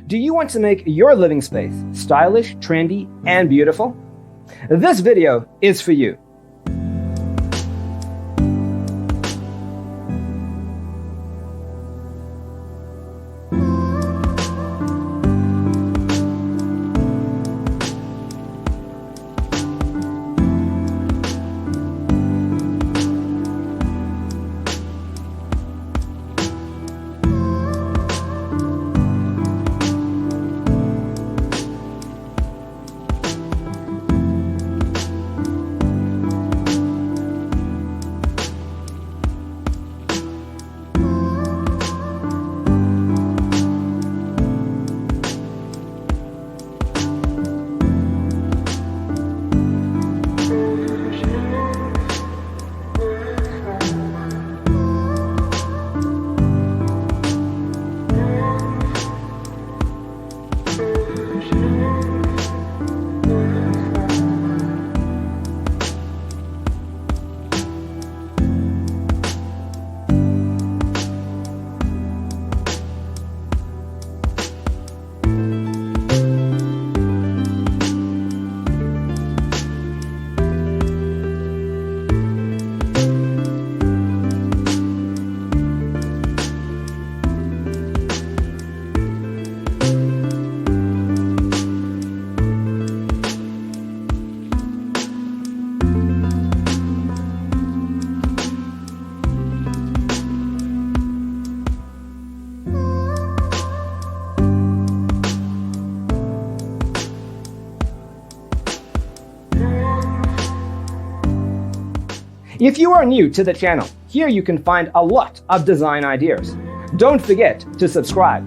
Do you want to make your living space stylish, trendy, and beautiful? This video is for you. If you are new to the channel, here you can find a lot of design ideas. Don't forget to subscribe.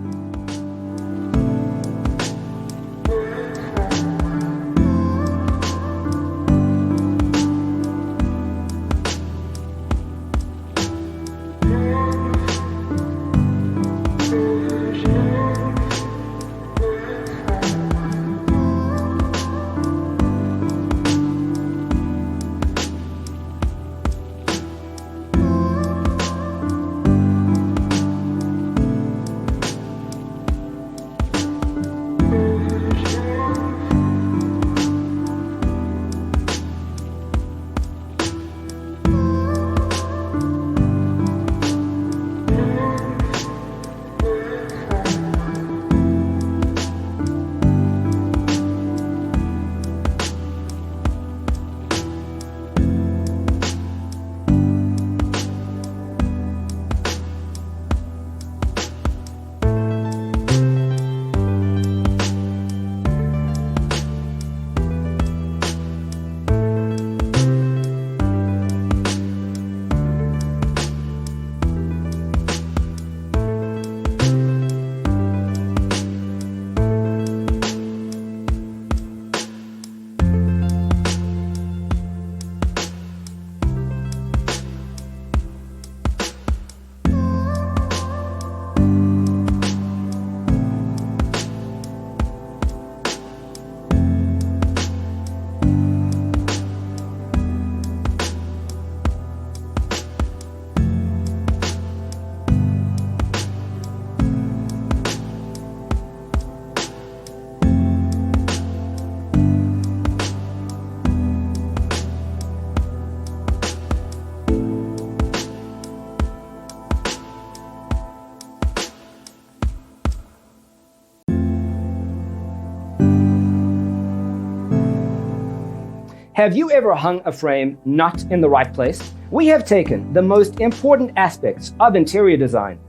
Have you ever hung a frame not in the right place? We have taken the most important aspects of interior design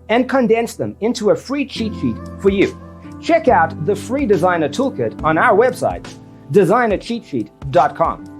and condensed them into a free cheat sheet for you. Check out the free designer toolkit on our website, designercheatsheet.com.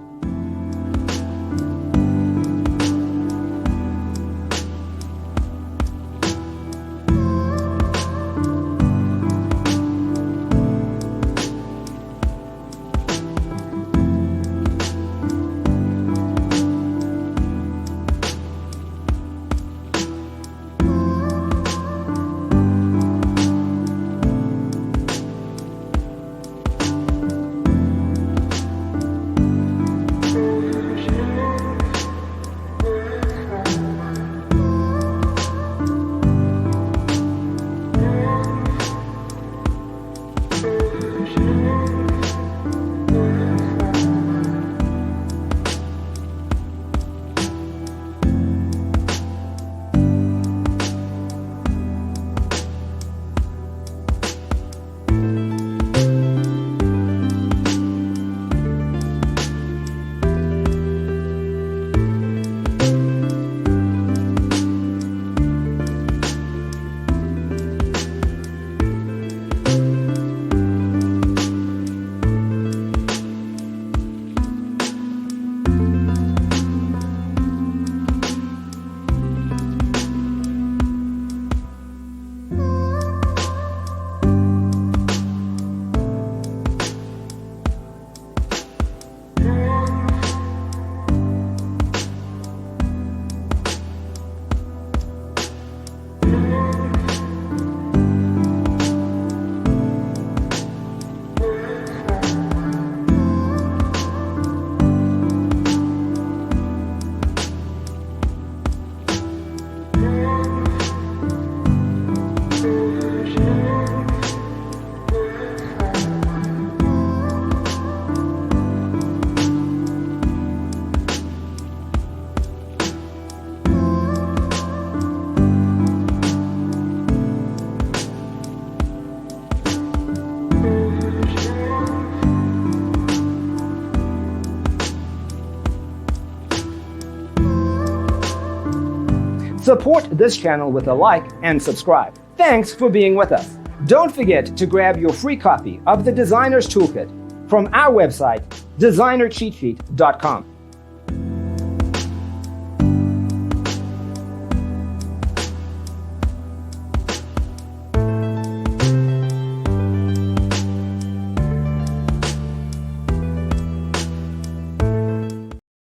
Support this channel with a like and subscribe. Thanks for being with us. Don't forget to grab your free copy of the Designer's Toolkit from our website, designercheatsheet.com.